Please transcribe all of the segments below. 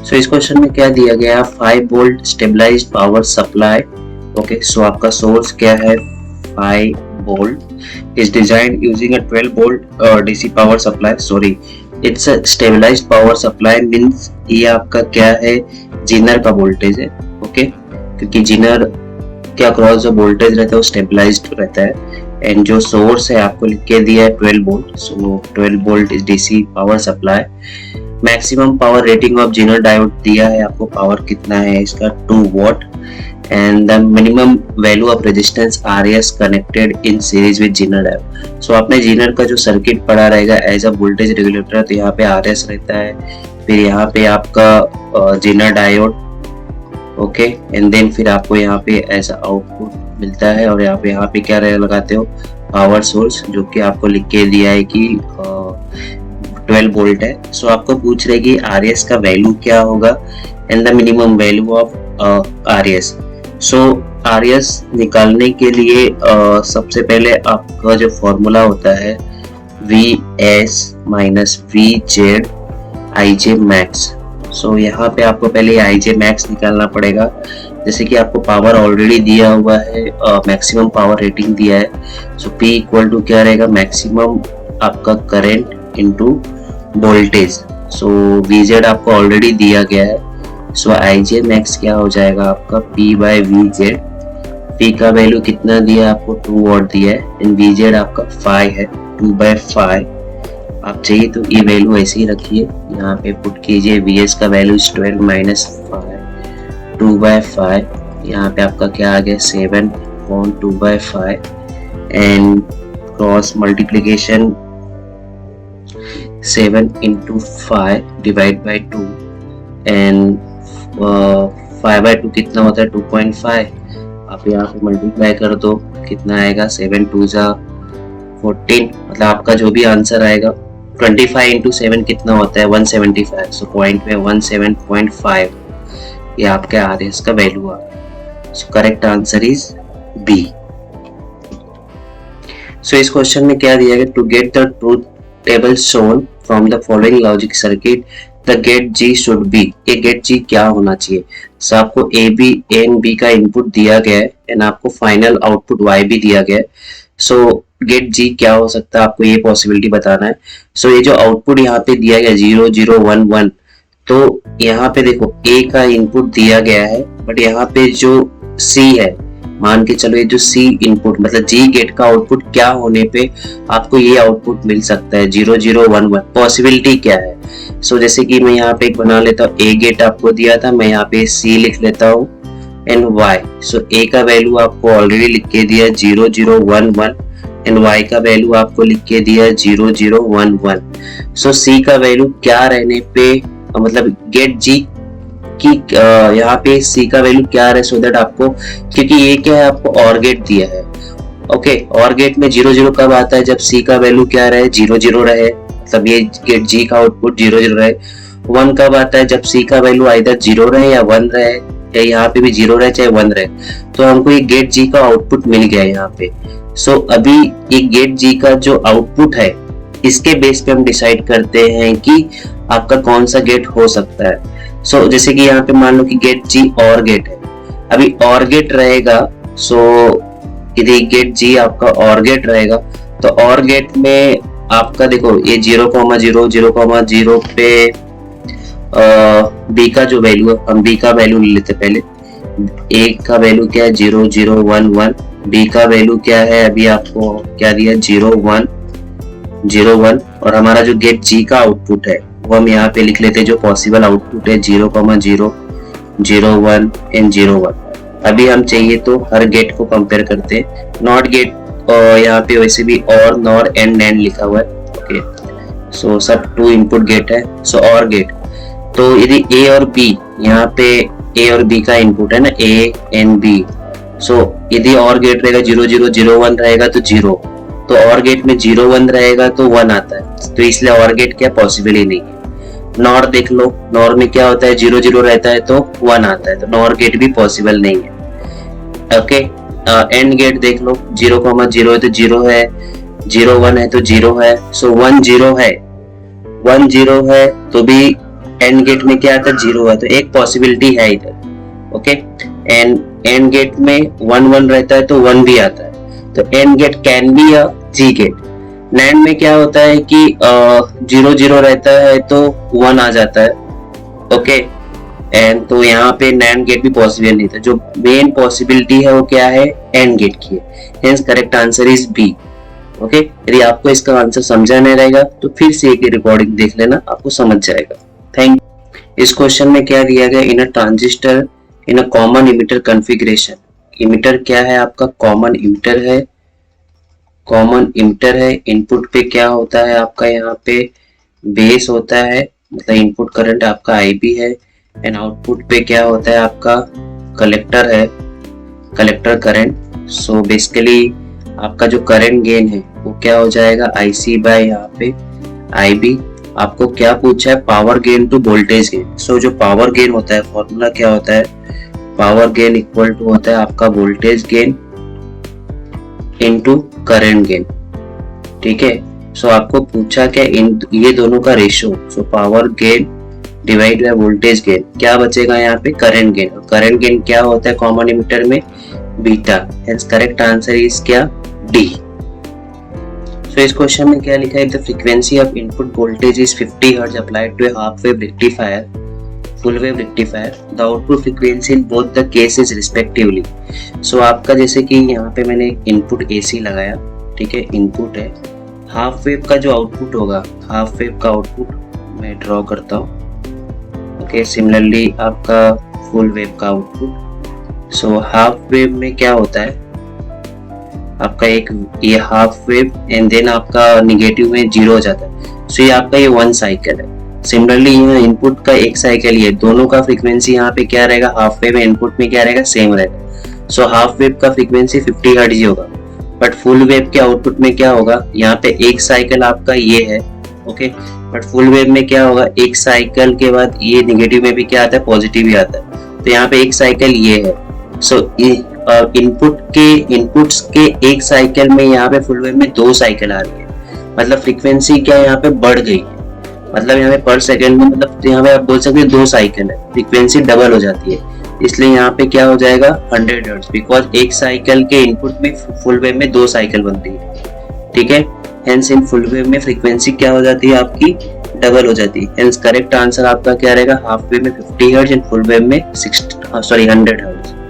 सो इस क्वेश्चन में क्या दिया गया है, 5 volt stabilized power supply. Okay, so आपका सोर्स क्या है, 5 volt is designed using a 12 volt DC power supply. Sorry, it's a stabilized power supply means ये आपका क्या है, जीनर का वोल्टेज है। ओके, क्योंकि जीनर के अक्रॉस जो वोल्टेज रहता है वो स्टेबलाइज्ड रहता है। एंड जो सोर्स है आपको लिख के दिया है 12 volt, so 12 volt is DC power supply. Maximum power rating of Zener diode दिया है आपको, पावर कितना है इसका, 2 watt. And the minimum value of resistance RS connected in series with Zener diode. So आपने जीनर का जो सर्किट पढ़ा रहेगा एज अ वोल्टेज रेगुलेटर, तो यहाँ पे RS रहता है, फिर यहाँ पे आपका zener diode. Okay, and then फिर आपको यहाँ पे एज आउटपुट मिलता है, और यहाँ पे क्या लगाते हो, पावर सोर्स, जो कि आपको लिख के दिया है कि 12 वोल्ट है। सो आपको पूछ रहे कि RS का वैल्यू क्या होगा and the minimum value of RS। So RS निकालने के लिए सबसे पहले आपका जो फॉर्मूला होता है VS minus VZ IJ max. So यहाँ पे आपको पहले IJ मैक्स निकालना पड़ेगा। जैसे कि आपको पावर ऑलरेडी दिया हुआ है, मैक्सिमम पावर रेटिंग दिया है। सो P इक्वल टू क्या रहेगा, मैक्सिमम आपका करंट इनटू वोल्टेज। सो VZ आपको ऑलरेडी दिया गया है। सो IJ मैक्स क्या हो जाएगा आपका, P बाय VZ। P का वैल्यू कितना दिया है आपको, 2 वॉट दिया है, एंड VZ आपका 5 है, 2/5। आप चाहिए तो ये वैल्यू ऐसे ही रखिए, यहाँ पे पुट कीजिए। VS का वैल्यू 12 माइनस 5, 2/5। यहाँ पे आपका क्या आ गया, 7/2/5, and cross multiplication 7 into 5 divide by 2, and 5/2 कितना होता है, 2.5। आप यहाँ पे मल्टीप्लाई कर दो, कितना आएगा, 7 2 जा 14। मतलब आपका जो भी आंसर आएगा, 25 into 7 कितना होता है, 175। सो पॉइंट में 17.5 ये आपके RS का वैल्यू आ गया। So correct answer is B। So इस क्वेश्चन में क्या दिया गया, to get the truth table shown from the following logic circuit the gate G should be. ये गेट G क्या होना चाहिए। सो आपको A B एंड B का इनपुट दिया गया है, एंड आपको फाइनल आउटपुट Y भी दिया गया है। सो गेट G क्या हो सकता है, आपको ये पॉसिबिलिटी बताना है। सो ये जो आउटपुट यहाँ पे दिया गया 0 0 1 1, तो यहाँ पे देखो A का इनपुट दिया गया है, बट यहाँ पे जो C है, मान के चलो ये जो C इनपुट मतलब G गेट का आउटपुट क्या होने पे आपको ये आउटपुट मिल सकता है 0 0 1 1, पॉसिबिलिटी क्या है। सो जैसे कि मैं यहाँ पे एक बना लेता हूँ, A गेट आपको दिया था, मैं यहाँ पे C लिख लेता हूँ एंड Y। सो A का वैल्यू आपको ऑलरेडी लिख के दिया 0 0 1 1, एंड Y का वैल्यू आपको लिख के दिया 0 0 1 1। सो C का वैल्यू क्या रहने पे, मतलब गेट G कि यहाँ पे C का वैल्यू क्या है, सो दैट आपको, क्योंकि ये क्या है, आपको OR गेट दिया है। ओके, OR गेट में 0 0 कब आता है, जब C का वैल्यू क्या रहे, 0 0 रहे, मतलब ये गेट G का आउटपुट 0 0 रहे। 1 कब आता है, जब C का वैल्यू आइदर 0 रहे या 1 रहे, या यहाँ पे भी 0 रहे चाहे 1 रहे। तो हमको ये गेट G का आउटपुट मिल गया है यहाँ पे। सो अभी ये गेट G का जो आउटपुट है, इसके बेस पे हम डिसाइड करते हैं कि आपका कौन सा गेट हो सकता है। सो जैसे कि यहाँ पे मान लो कि गेट G OR गेट है, अभी OR गेट रहेगा। सो यदि गेट G आपका OR गेट रहेगा, तो OR गेट में आपका देखो ये 0 0 0 0 पे B का जो वैल्यू है, हम B का वैल्यू ले लेते पहले। A का वैल्यू क्या है, 0 0 1 1। B का वैल्यू क्या है, अभी आपको क्या दिया, 0 1 0 1, और हमारा जो गेट G का आउटपुट है वो हम यहाँ पे लिख लेते हैं, जो पॉसिबल आउटपुट है 0 0 0 1 एंड 0 1। अभी हम चाहिए तो हर गेट को कंपेयर करते हैं। नॉट गेट यहाँ पे वैसे भी और नॉर एंड नैंड लिखा हुआ है। ओके, सो सब 2 इनपुट गेट है। सो OR गेट, तो यदि A और B, यहाँ पे A और B का इनपुट है ना, A एंड B। सो यदि OR गेट रहेगा 0 0 0 1 रहेगा तो 0, तो OR गेट में 0 1 रहेगा तो 1 आता है, तो इसलिए OR गेट क्या पॉसिबल ही नहीं है। नॉर देख लो, नॉर में क्या होता है, 0 0 रहता है तो 1 आता है, तो नॉर गेट भी पॉसिबल नहीं है। ओके, एंड गेट देख लो, 0 0 है तो 0 है, 0 1 है तो 0 है। सो 1 0 है, 1 0 है तो भी एंड गेट में क्या आता है, 0 है, तो एक पॉसिबिलिटी है इधर। ओके, एंड गेट में 1 1 रहता है तो 1 भी आता है, तो AND gate can be a G gate. NAND में क्या होता है कि 0 0 रहता है तो 1 आ जाता है। ओके, एंड तो यहाँ पे नैंड गेट भी पॉसिबल नहीं था, जो मेन पॉसिबिलिटी है वो क्या है, एंड गेट की है। Hence correct answer is B. Okay, यदि आपको इसका आंसर समझा नहीं रहेगा तो फिर से एक रिकॉर्डिंग देख लेना, आपको समझ जाएगा। Thank you. इस क्वेश्चन में क्या दिया गया, in a transistor in a common emitter configuration. Emitter क्या है आपका, कॉमन इमिटर है, कॉमन इमिटर है। इनपुट पे क्या होता है आपका, यहाँ पे बेस होता है, मतलब इनपुट करंट आपका IB है, एंड आउटपुट पे क्या होता है आपका कलेक्टर है, कलेक्टर करंट। सो बेसिकली आपका जो करंट गेन है वो क्या हो जाएगा, IC बाय यहाँ पे IB। आपको क्या पूछा है, power gain to voltage gain. So जो पावर गेन होता है, फॉर्मूला क्या होता है, पावर गेन इक्वल टू होता है आपका voltage gain into current gain. ठीक है, सो आपको पूछा क्या, इन ये दोनों का ratio, so power gain divide by voltage gain, क्या बचेगा यहाँ पे, करंट गेन। और करंट गेन क्या होता है कॉमन इमिटर में, beta. Hence correct answer is क्या, डी। सो इस क्वेश्चन में क्या लिखा है, the frequency of input voltage is 50 hertz applied to a half wave rectifier, full wave rectifier, the output frequency in both the cases respectively. So आपका जैसे कि यहाँ पे मैंने इनपुट AC लगाया, ठीक है, इनपुट है। हाफ वेव का जो आउटपुट होगा, हाफ वेव का आउटपुट मैं ड्रॉ करता हूँ। ओके, सिमिलरली आपका फुल वेव का आउटपुट। सो हाफ वेव में क्या होता है आपका, एक ये हाफ वेव एंड देन आपका निगेटिव में 0 हो जाता है। सो ये आपका ये 1 साइकिल है। सिमिलरली यहाँ इनपुट का एक साइकिल, ये दोनों का फ्रीक्वेंसी यहाँ पे क्या रहेगा, हाफ वेव इनपुट में क्या रहेगा, सेम रहेगा। सो हाफ वेव का फ्रीक्वेंसी 50 हर्ट्ज ही होगा, बट फुल वेव के आउटपुट में क्या होगा, यहाँ पे एक साइकिल आपका ये है। ओके, बट फुल वेव में क्या होगा, एक साइकिल के बाद ये निगेटिव में भी क्या आता है, पॉजिटिव ही आता है, तो यहाँ पे एक साइकिल ये है। सो इनपुट्स के एक साइकिल में यहाँ पे फुल वेव में 2 साइकिल आ रही है, मतलब फ्रीक्वेंसी क्या यहाँ पे बढ़ गई है, मतलब यहाँ पे पर सेकंड में, मतलब यहाँ पे आप बोल सकते हैं 2 साइकिल है, फ्रीक्वेंसी डबल हो जाती है, इसलिए यहाँ पे क्या हो जाएगा 100 हर्ट्ज, बिकॉज एक साइकिल के इनपुट में फुल वेव में 2 साइकिल बनती है। ठीक है, हेंस इन फुल वेव में फ्रीक्वेंसी क्या हो जाती है आपकी, डबल हो जाती है। हेंस करेक्ट आंसर आपका क्या रहेगा, हाफ वेव में 50 हर्ट्ज एंड फुल वेव में 100 हर्ट्ज।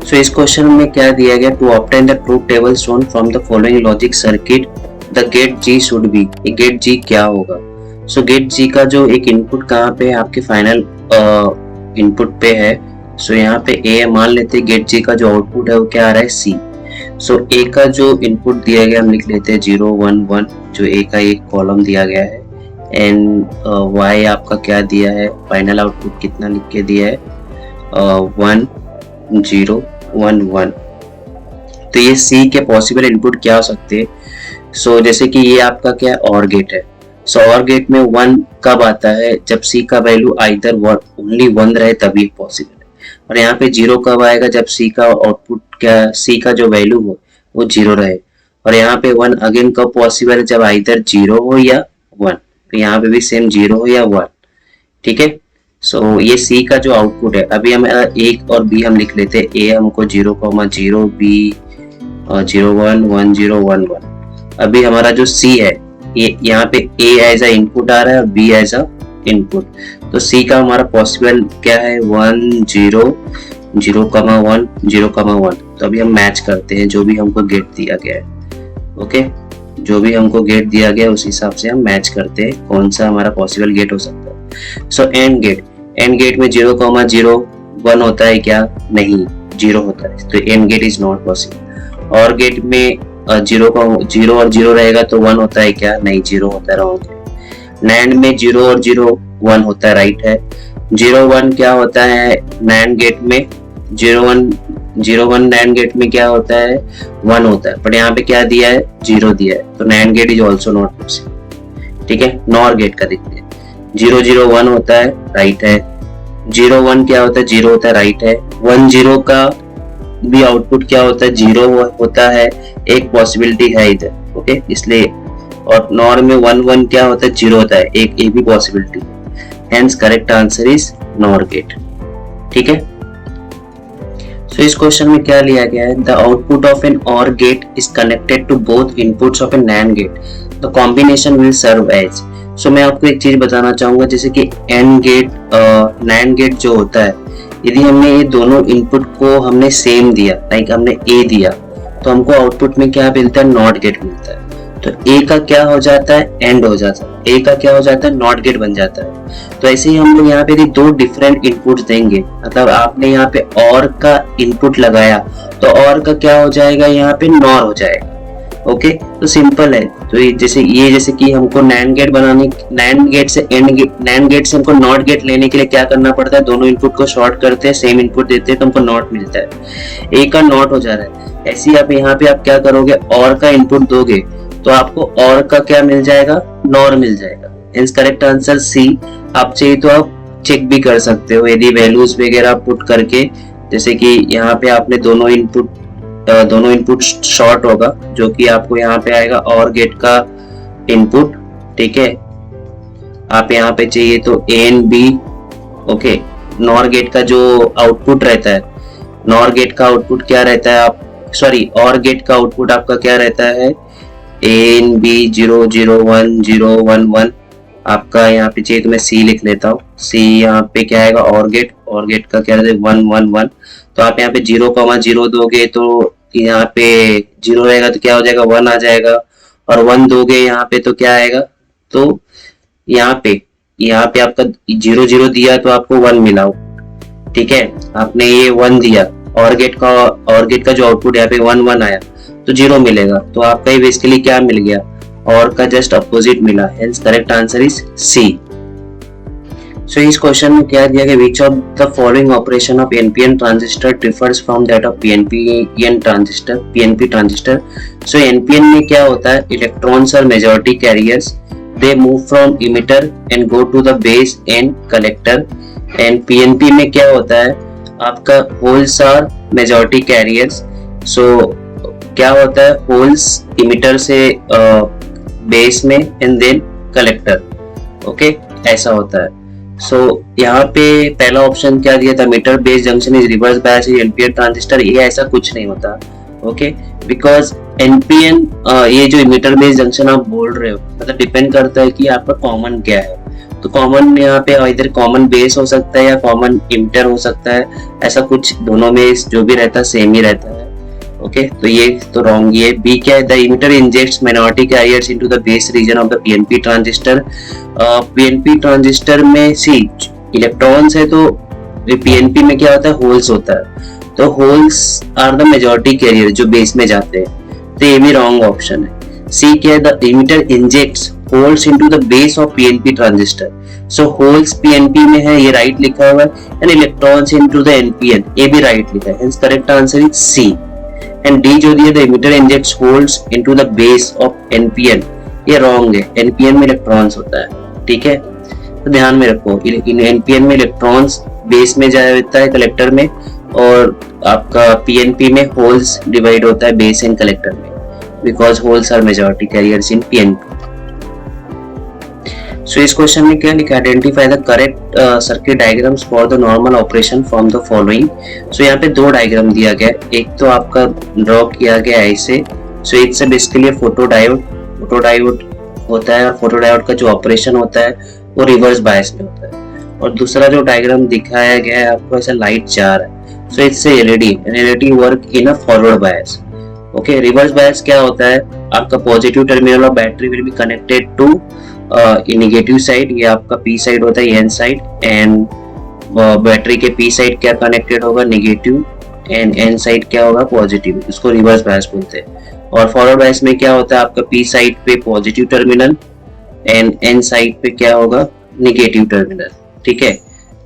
सो इस क्वेश्चन में क्या दिया गया, to obtain the truth table shown from the following logic circuit the gate G should be. Gate G क्या होगा, सो गेट G का जो एक इनपुट कहाँ पे है, आपके फाइनल इनपुट पे है। सो यहाँ पे A मान लेते हैं, गेट G का जो आउटपुट है वो क्या आ रहा है, C। सो A का जो इनपुट दिया गया हम लिख लेते हैं 0 1 1, जो A का एक कॉलम दिया गया है, एंड Y आपका क्या दिया है, फाइनल आउटपुट कितना लिख के दिया है, 1 0 1 1। तो ये C के पॉसिबल इनपुट क्या हो सकते हैं, सो जैसे कि ये आपका क्या है, OR गेट है। सो OR गेट में 1 कब आता है, जब C का वैल्यू आइदर ओनली 1 रहे तभी पॉसिबल है, और यहाँ पे 0 कब आएगा, जब C का आउटपुट क्या, C का जो वैल्यू हो वो 0 रहे, और यहाँ पे 1 अगेन कब पॉसिबल है, जब आइदर 0 हो या 1, तो यहाँ पे भी सेम 0 हो या 1। ठीक है, सो ये C का जो आउटपुट है, अभी हम A और B हम लिख लेते हैं, A हमको 0,0, B 0 1 1 0 1 1। अभी हमारा जो C है, ये यहाँ पे A एज अ इनपुट आ रहा है और B एज अ इनपुट, तो C का हमारा पॉसिबल क्या है, 1 0 0,1 0,1। तो अभी हम मैच करते हैं जो भी हमको गेट दिया गया है। ओके, जो भी हमको गेट दिया गया है उस हिसाब से हम मैच करते हैं कौन सा हमारा पॉसिबल गेट हो सकता है। सो एंड गेट में 0,01 होता है क्या, नहीं 0 होता है, तो AND gate is not possible. और गेट में 0 और 0 रहेगा तो 1 होता है क्या, नहीं 0 होता है, रॉन्ग है। नैंड में 0 और 0 1 होता है, राइट है। 0 1 क्या होता है नैंड गेट में, 0 1 नैंड गेट में क्या होता है, 1 होता है, बट यहाँ पे क्या दिया है, 0 दिया है, तो NAND gate is also not possible. ठीक है, नॉर गेट का देखते हैं, 0 0 1 होता है, राइट है। 0 1 क्या होता है, 0 होता है, राइट है। 1 0 का भी आउटपुट क्या होता है, 0 होता है, एक पॉसिबिलिटी है इधर। ओके, इसलिए और नॉर में 1 1 क्या होता है, 0 होता है, एक ये भी possibility. Hence correct answer is NOR gate. ठीक है, सो इस क्वेश्चन में क्या लिया गया है, the output of an OR gate is connected to both inputs of a NAND gate, the combination will serve as. So मैं आपको एक चीज बताना चाहूंगा, जैसे कि एंड गेट नैंड गेट जो होता है, यदि हमने ये दोनों इनपुट को हमने सेम दिया, लाइक हमने ए दिया, तो हमको आउटपुट में क्या मिलता है, नॉट गेट मिलता है। तो ए का क्या हो जाता है, एंड हो जाता है, ए का क्या हो जाता है, नॉट गेट बन जाता है। तो ऐसे ही हम लोग यहाँ पे यदि दो डिफरेंट इनपुट्स देंगे, मतलब आपने यहाँ पे और का इनपुट लगाया, तो और का क्या हो जाएगा, यहाँ पे नॉर हो जाएगा। ओके, तो सिंपल है। तो जैसे कि हमको नैंड गेट बनाने, नैंड गेट से हमको नॉट गेट लेने के लिए क्या करना पड़ता है, दोनों इनपुट को शॉर्ट करते हैं, सेम इनपुट देते हैं तो हमको नॉट मिलता है, ए का नॉट हो जा रहा है। ऐसे ही आप यहाँ पे आप क्या करोगे, और का इनपुट दोगे तो आपको और का क्या मिल जाएगा, नॉर मिल जाएगा। Hence correct answer C. आप चाहिए तो आप चेक भी कर सकते हो, यदि वैल्यूज वगैरह पुट करके, जैसे कि यहाँ पे आपने दोनों इनपुट शॉर्ट होगा, जो कि आपको यहाँ पे आएगा और गेट का इनपुट। ठीक है, आप यहाँ पे चाहिए तो A and B. Okay, NOR gate का जो आउटपुट रहता है, नॉर गेट का आउटपुट क्या रहता है, और गेट का आउटपुट आपका क्या रहता है, एन बी 0 0 1 0 1 1। आपका यहाँ पे चाहिए तो मैं सी लिख लेता हूँ, सी यहाँ पे क्या आएगा, और गेट का क्या रहता है, 1 1 1। तो आप यहाँ पे 0,0 दोगे तो यहाँ पे 0 रहेगा तो क्या हो जाएगा, 1 आ जाएगा, और 1 दोगे यहाँ पे तो क्या आएगा, तो यहाँ पे आपका 0 0 दिया तो आपको 1 मिला। ठीक है, आपने ये 1 दिया, और गेट का जो आउटपुट यहाँ पे 1 1 आया तो 0 मिलेगा, तो आपका ये बेसिकली क्या मिल गया, और का जस्ट अपोजिट मिला। Hence correct answer is C. So इस क्वेश्चन में क्या दिया गया, which of the following operation of NPN transistor differs from that of PNP transistor. So NPN में क्या होता है, electrons are majority carriers, they move from emitter and go to the base and collector. And PNP में क्या होता है, आपका holes are majority carriers. So क्या होता है, होल्स इमिटर से बेस में एंड देन कलेक्टर। ओके, ऐसा होता है। सो यहाँ पे पहला ऑप्शन क्या दिया था, meter base junction is reverse bias is NPN transistor, ये ऐसा कुछ नहीं होता। ओके, बिकॉज एनपीएन ये जो मीटर बेस जंक्शन आप बोल रहे हो, मतलब डिपेंड करता है कि आपका कॉमन क्या है। तो कॉमन यहाँ पे इधर कॉमन बेस हो सकता है या कॉमन इमिटर हो सकता है, ऐसा कुछ दोनों में जो भी रहता है सेम ही रहता है। ओके, तो ये तो रॉन्ग। ये बी क्या है, the emitter injects minority carriers into the base reason of the PNP transistor. PNP transistor में सी इलेक्ट्रॉन्स है, तो पीएनपी में क्या होता है, होल्स होता है, तो holes are the majority carrier जो बेस में जाते हैं, तो ये भी रॉन्ग ऑप्शन है। सी क्या है, the emitter injects holes into the base of PNP transistor. So holes PNP में है, ये राइट लिखा हुआ है, and electrons into the NPN, ये भी राइट लिखा है। Hence correct answer is C. And D जो दिया, the emitter injects holes into the base of NPN, ये रॉन्ग है, एनपीएन में इलेक्ट्रॉन्स होता है। ठीक है, तो ध्यान में रखो, एनपीएन में इलेक्ट्रॉन्स बेस में जाता है कलेक्टर में, और आपका पीएनपी में होल्स डिवाइड होता है बेस एंड कलेक्टर में, because holes are majority carriers in PNP. So इस क्वेश्चन में क्या लिखा, identify the correct circuit diagrams for the normal operation from the following. So यहाँ पे दो डायग्राम दिया गया, एक तो आपका ड्रॉ किया गया ऐसे। So it's basically photo diode होता है, और फोटो डायोड का जो ऑपरेशन होता है वो रिवर्स बायस में होता है। और दूसरा जो डायग्राम दिखाया गया है आपको, ऐसा लाइट जा रहा है, so it's LED work in a forward bias. Okay, reverse bias क्या होता है, आपका positive terminal of battery will be connected to negative side, ये आपका पी साइड होता है, एन साइड, एंड बैटरी के पी साइड क्या कनेक्टेड होगा, नेगेटिव, एंड एन साइड क्या होगा, पॉजिटिव, इसको रिवर्स बायस बोलते हैं। और फॉरवर्ड बायस में क्या होता है, आपका पी साइड पे positive terminal and N side पे क्या होगा, नेगेटिव टर्मिनल। ठीक है,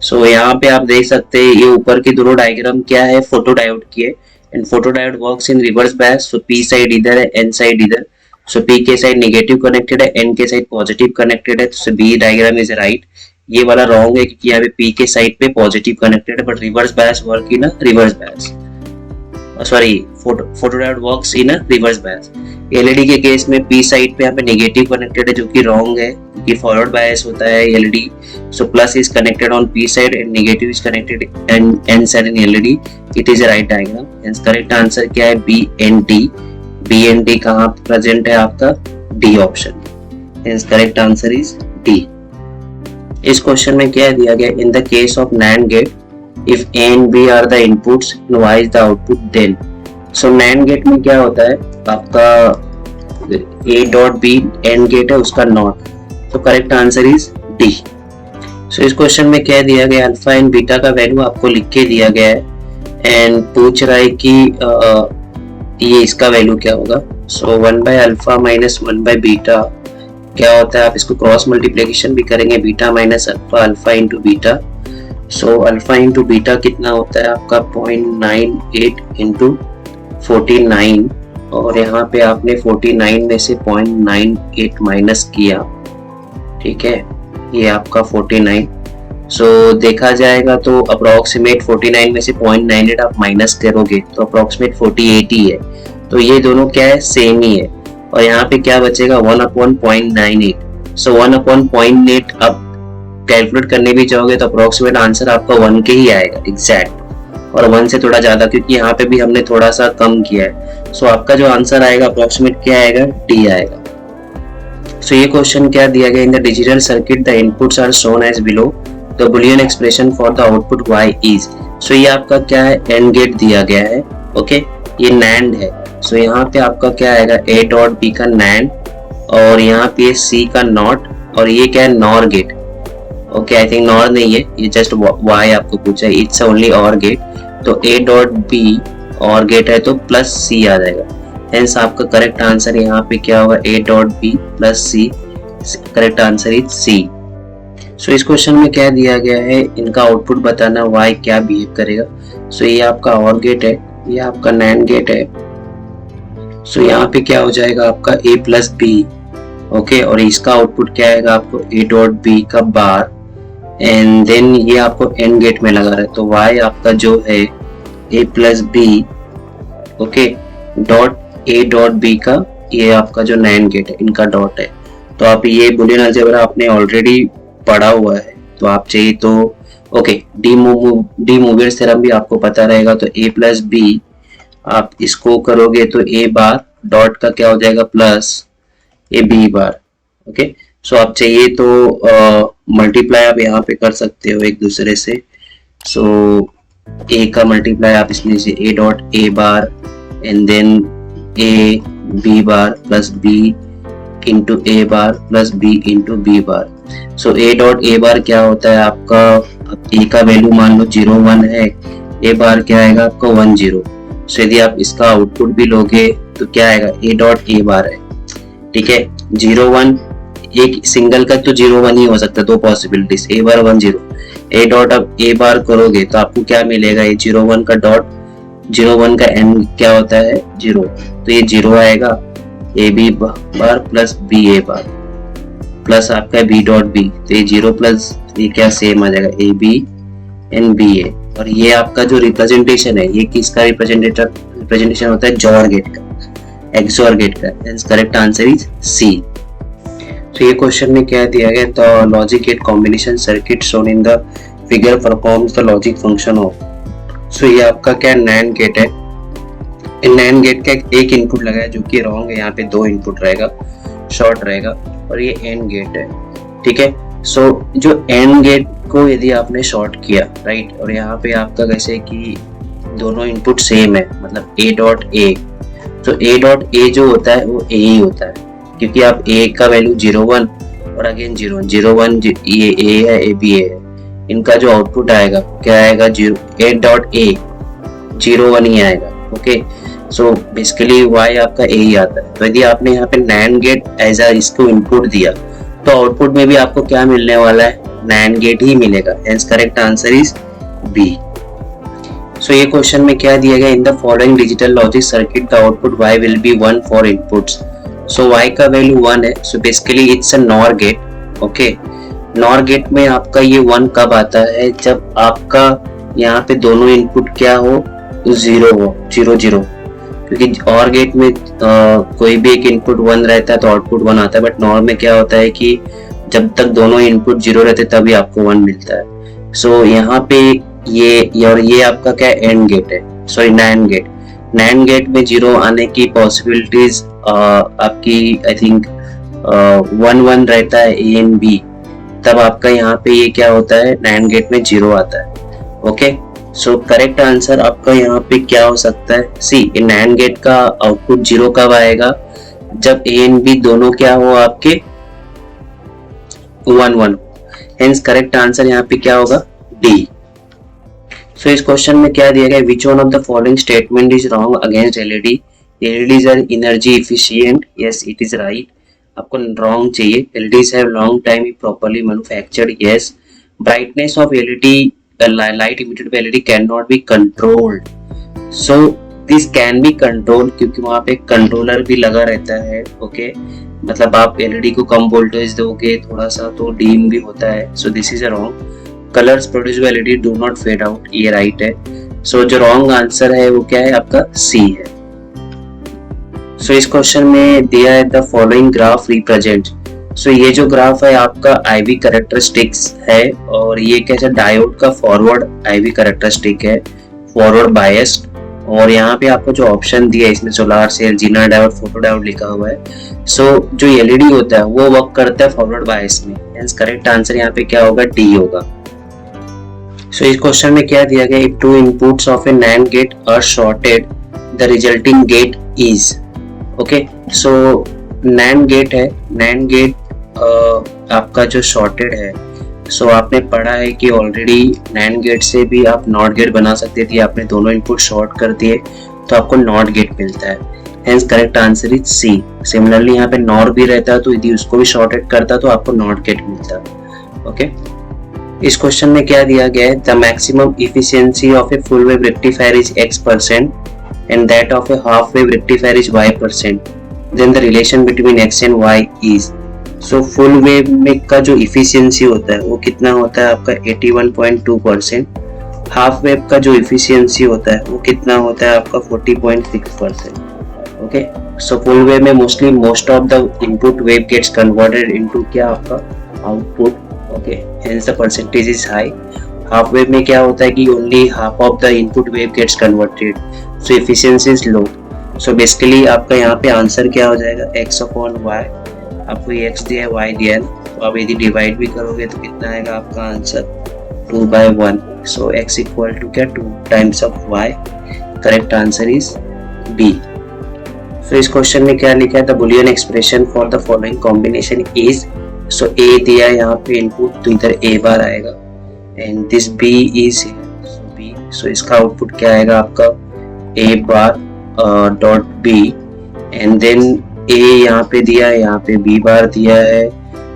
सो यहाँ पे आप देख सकते हैं ये ऊपर के दोनों डायग्राम क्या है, फोटो डायोड की है, and photo diode works in reverse bias. So P side इधर है, एन साइड इधर, सो पी के साइड नेगेटिव कनेक्टेड है, एन के साइड पॉजिटिव कनेक्टेड है, तो बी डायग्राम इज राइट। ये वाला रॉन्ग है क्योंकि यहाँ पे पी के साइड पे पॉजिटिव कनेक्टेड है, but reverse bias work in reverse bias. Sorry, photodiode works in a reverse bias. LED के केस में पी साइड पे यहाँ पे नेगेटिव कनेक्टेड है, जो कि रॉन्ग है क्योंकि फॉरवर्ड बायस होता है LED. So plus is connected on P side and negative is connected N side in LED. It is a right diagram. Hence correct answer क्या है? B and D. B and D कहाँ present है आपका? D option. Hence correct answer is D. इस question में क्या दिया गया? In the case of NAND gate, if A and B are the inputs and Y is the output, then so NAND gate में क्या होता है आपका? A dot B AND gate है, उसका नॉट। तो correct answer is D. So इस question में क्या दिया गया? अल्फा एंड बीटा का वैल्यू आपको लिख के दिया गया है एंड पूछ रहा है कि ये इसका वैल्यू क्या होगा। सो 1 by alpha minus 1 by beta क्या होता है? आप इसको क्रॉस मल्टीप्लिकेशन भी करेंगे, beta minus alpha, alpha into beta. So alpha into beta कितना होता है आपका? 0.98 इंटू 49, और यहाँ पे आपने 49 में से 0.98 माइनस किया, ठीक है, ये आपका 49। सो देखा जाएगा तो अप्रोक्सीमेट 49 में से 0.98 आप माइनस करोगे तो अप्रोक्सीमेट 48 ही है। तो ये दोनों क्या है? सेम ही है। और यहाँ पे क्या बचेगा? 1/0.98। सो 1/0.8 आप कैलकुलेट करने भी चाहोगे तो अप्रोक्सीमेट आंसर आपका 1 के ही आएगा एग्जैक्ट, और 1 से थोड़ा ज्यादा क्योंकि यहाँ पे भी हमने थोड़ा सा कम किया है। सो आपका जो आंसर आएगा अप्रोक्सीमेट क्या आएगा? डी आएगा। सो ये क्वेश्चन क्या दिया गया? In the digital circuit the inputs are shown as below, the Boolean expression for the output y is. So ये आपका क्या है? एंड गेट दिया गया है, ओके, ये NAND है। सो यहाँ पे आपका क्या आएगा? A डॉट B का NAND, और यहाँ पे C का नॉट, और ये क्या है? NOR gate. Okay, I think NOR नहीं है, ये जस्ट y आपको पूछा है, इट्स ओनली OR गेट। तो A dot B OR gate है तो प्लस C आ जाएगा। हेंस आपका करेक्ट आंसर यहाँ पे क्या होगा? A dot B plus C। Correct answer is C। सो इस क्वेश्चन में क्या दिया गया है? इनका आउटपुट बताना, y क्या बिहेव करेगा। सो ये आपका OR गेट है, ये आपका NAND गेट है। सो यहाँ पे क्या हो जाएगा आपका? A प्लस B, ओके, और इसका आउटपुट क्या आएगा आपको? A डॉट B का बार, एंड देन ये आपको एंड गेट में लगा रहा है तो y आपका जो है A plus B, okay, dot A dot B का, ये आपका जो NAND गेट है इनका डॉट है। तो आप ये बुलियन अलजेब्रा आपने ऑलरेडी पढ़ा हुआ है, तो आप चाहिए तो ओके, डी मूवियर्स थ्योरम भी आपको पता रहेगा। तो A प्लस B आप इसको करोगे तो A बार डॉट का क्या हो जाएगा? Plus A B bar, okay. So आप चाहिए तो मल्टीप्लाई आप यहाँ पे कर सकते हो एक दूसरे से। सो A का मल्टीप्लाई आप इसमें से A dot A bar and then A B bar plus B into A bar plus B into B bar. So A dot A bar क्या होता है आपका? A का वैल्यू मान लो 0 1 है, A बार क्या आएगा आपका? 1 0। सो यदि आप इसका आउटपुट भी लोगे तो क्या आएगा? A डॉट A बार है, ठीक है, 0 1, एक सिंगल का तो 0 1 ही हो सकता है, दो possibilities, A bar 1 0। A dot अब A बार करोगे तो आपको क्या मिलेगा? ये 0 1 का डॉट, 0 1 का एंड क्या होता है? 0, तो ये 0 आएगा, A B bar plus B A bar plus आपका B डॉट B, तो ये 0 प्लस ये क्या सेम आ जाएगा? A B and B A। और ये आपका जो रिप्रेजेंटेशन है, ये किसका रिप्रेजेंटेशन होता है? जॉर गेट का, XOR गेट का। Hence correct answer is C। तो ये क्वेश्चन में क्या दिया गया? तो logic gate combination circuit shown in the figure performs the logic function of. So ये आपका क्या NAND गेट है। NAND गेट का एक इनपुट लगा है जो कि रॉन्ग है, यहाँ पे 2 इनपुट रहेगा, शॉर्ट रहेगा, और ये एंड गेट है, ठीक है। सो जो एंड गेट को यदि आपने शॉर्ट किया, राइट, और यहाँ पे आपका कैसे कि दोनों इनपुट सेम है, मतलब A डॉट A, तो A डॉट A जो होता है वो A ही होता है, क्योंकि आप A का वैल्यू 0 1 और अगेन 0 1, ये A है, A B है, इनका जो आउटपुट आएगा क्या आएगा? 0 A डॉट A 0 1 ही आएगा, ओके। सो बेसिकली y आपका A ही आता है। तो यदि आपने यहाँ पे NAND गेट एज अ इसको इनपुट दिया तो आउटपुट में भी आपको क्या मिलने वाला है? NAND गेट ही मिलेगा। Hence correct answer is B। So ये क्वेश्चन में क्या दिया गया? In the following digital logic circuit the output y will be 1 for inputs. So y का वैल्यू 1 है, so basically it's a NOR gate, okay. NOR gate में आपका ये 1 कब आता है? जब आपका यहाँ पे दोनों इनपुट क्या हो? जीरो जीरो, क्योंकि और गेट में कोई भी एक इनपुट 1 रहता है तो आउटपुट 1 आता है, बट नॉर में क्या होता है कि जब तक दोनों इनपुट 0 रहते तभी आपको 1 मिलता है। सो यहाँ पे ये और ये आपका क्या एंड गेट है, sorry NAND gate. NAND gate में 0 आने की पॉसिबिलिटीज आपकी आई थिंक 1 रहता है ए एंड बी, तब आपका यहाँ पे ये क्या होता है नैंड गेट में 0 आता है। ओके, सो करेक्ट आंसर आपका यहाँ पे क्या हो सकता है, सी इन नैंड गेट का आउटपुट 0 कब आएगा, जब ए एंड बी दोनों क्या हो आपके 1 हेंस करेक्ट आंसर यहाँ पे क्या होगा डी। सो इस क्वेश्चन में क्या दिया गया, which one of the following statement is wrong against LED, LEDs are energy efficient, yes it is right. आपको रॉन्ग चाहिए, LEDs have long time properly manufactured, yes. Brightness of LED light emitted by LED cannot be controlled, so this can be controlled क्योंकि वहाँ पे controller भी लगा रहता है। Okay, मतलब आप एलईडी को कम वोल्टेज दोगे थोड़ा सा तो डीम भी होता है, so this is a wrong. Colours produced by LED do not fade out, ये राइट है। सो जो रॉन्ग आंसर है वो क्या है आपका सी है। सो इस क्वेश्चन में दिया है द फॉलोइंग ग्राफ रिप्रेजेंट, सो ये जो ग्राफ है आपका आईवी कैरेक्टरिस्टिक्स है, और ये कैसे डायोड का फॉरवर्ड आईवी कैरेक्टरिस्टिक है, फॉरवर्ड बायस्ड। और यहाँ पे आपको जो ऑप्शन दिया है इसमें solar cell, Zener diode, photo diode लिखा हुआ है। सो जो एलईडी होता है वो वर्क करता है फॉरवर्ड बायस में, हेंस करेक्ट आंसर यहाँ पे क्या होगा डी होगा। सो इस क्वेश्चन में क्या दिया गया, if two inputs of a NAND gate are shorted the resulting gate is, okay. So NAND gate है, नैंड गेट आपका जो शॉर्टेड है, सो आपने पढ़ा है कि ऑलरेडी नैंड गेट से भी आप नॉट गेट बना सकते थे, आपने दोनों इनपुट शॉर्ट कर दिए तो आपको नॉट गेट मिलता है, hence correct answer is C. Similarly यहाँ पे नॉर भी रहता तो यदि उसको भी शॉर्टेड करता तो आपको नॉट गेट मिलता। ओके, इस क्वेश्चन में क्या दिया गया है, the maximum efficiency of a full wave rectifier is x% and that of a half wave rectifier is y%, then the relation between x and y is. So full wave में का जो efficiency होता है वो कितना होता है आपका 81.2%, हाफ वेव का जो इफिशियंसी होता है वो कितना होता है आपका 40.6%। ओके, सो फुल वेव में mostly most of the input wave gets converted into क्या आपका output, okay, hence the percentage is high. Half wave में क्या होता है कि only half of the input wave gets converted, so efficiency is low. So basically आपका यहाँ पे आंसर क्या हो जाएगा x/y, आपको ये x दिया है y दिया है, तो आप यदि डिवाइड भी करोगे तो कितना आएगा आपका answer 2/1। So x equal to क्या 2 times of y, correct answer is b। So इस क्वेश्चन में क्या लिखा है, the Boolean expression for the following combination is, so a दिया है यहाँ पे इनपुट तो इधर a बार आएगा and this b is b, so इसका आउटपुट क्या आएगा आपका a bar dot b and then a यहाँ पे दिया है, यहाँ पे b बार दिया है,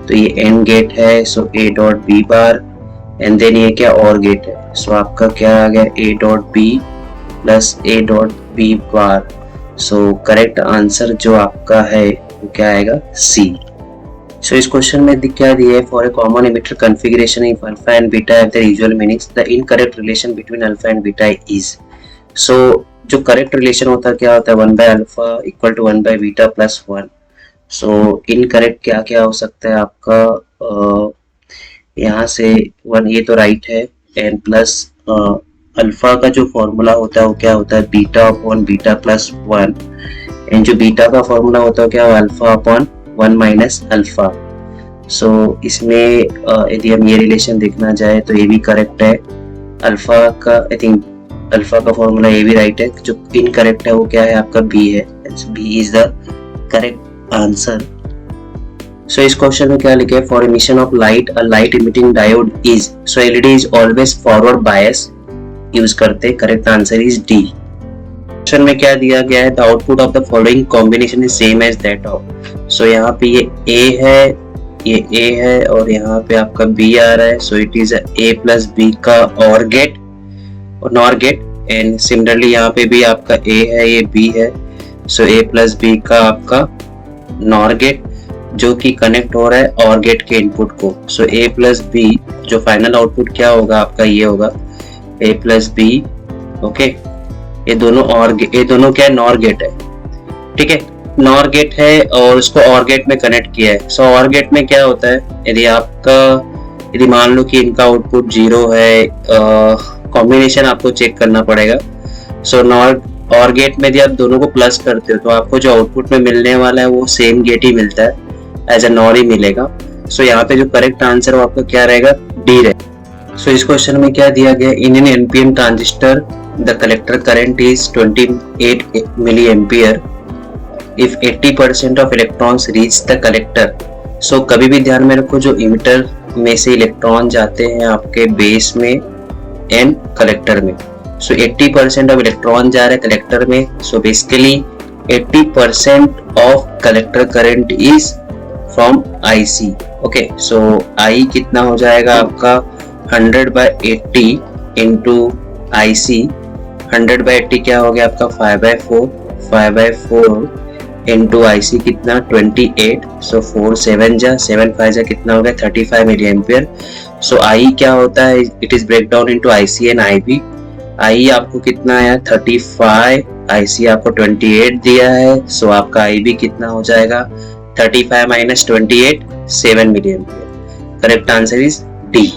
तो ये एंड गेट है, so a dot b bar and then ये क्या और गेट है, सो आपका क्या आ गया a dot b plus a dot b bar. So correct answer जो आपका है वो क्या आएगा C। सो इस क्वेश्चन में क्या दिया है, for a common emitter configuration if alpha and beta have the usual meanings the incorrect relation between alpha and beta is. So जो करेक्ट रिलेशन होता है क्या होता है 1/अल्फा इक्वल टू 1/बीटा प्लस 1। सो इनकरेक्ट क्या क्या हो सकता है आपका, यहाँ से 1 ये तो राइट है एंड प्लस अल्फा का जो फॉर्मूला होता है वो क्या होता है beta upon beta plus 1 and जो बीटा का फॉर्मूला होता है क्या अल्फा अपॉन 1 माइनस अल्फा। सो इसमें यदि हम ये रिलेशन देखना जाए तो ये भी करेक्ट है, अल्फा का आई थिंक अल्फा का फॉर्मूला ये भी राइट है, जो इनकरेक्ट है वो क्या है आपका बी है, B is the correct answer. So इस क्वेश्चन में क्या लिखा है, for emission of light a light emitting diode is, so LED is always forward bias use करते, correct answer is D. Question में क्या दिया गया है, the output of the following combination is same as that of. So यहाँ पे ये A है, ये A है और यहाँ पे आपका B आ रहा है, so it is A plus B का और गेट और नॉर गेट एंड सिमिलरली यहाँ पे भी आपका A है, ये B है, सो A प्लस B का आपका नॉर गेट जो कि कनेक्ट हो रहा है और गेट के इनपुट को। सो A प्लस B जो फाइनल आउटपुट क्या होगा आपका ये होगा A प्लस B, ओके, ये दोनों क्या है, नॉर गेट है, ठीक है, नॉर गेट है और उसको और गेट में कनेक्ट किया है। सो और गेट में क्या होता है, यदि मान लो कि इनका आउटपुट 0 है, कॉम्बिनेशन आपको चेक करना पड़ेगा। सो नॉर और गेट में यदि आप दोनों को प्लस करते हो तो आपको जो आउटपुट में मिलने वाला है वो सेम गेट ही मिलता है, एज अ नॉर ही मिलेगा। सो यहाँ पे जो करेक्ट आंसर है आपका क्या रहेगा, डी रहेगा। सो इस क्वेश्चन में क्या दिया गया, in an NPN transistor the collector current is 28 milliampere if 80% of electrons reach the collector. So कभी भी ध्यान में रखो, जो इमिटर में से इलेक्ट्रॉन जाते हैं आपके बेस में एंड कलेक्टर में। सो 80% ऑफ इलेक्ट्रॉन जा रहे हैं कलेक्टर में। So basically 80% of collector current is from IC। Okay, so I कितना हो जाएगा आपका 100/80 इंटू IC। 100/80 क्या हो गया आपका 5/4 इंटू IC कितना 28। सो 4 7 जा 7 5 जा कितना हो गया 35 मिली एम्पियर। सो I क्या होता है, it is break down into IC and IB। I आपको कितना आया 35, IC आपको 28 दिया है। सो आपका IB कितना हो जाएगा 35 - 28 7 milliampere. Correct answer is D.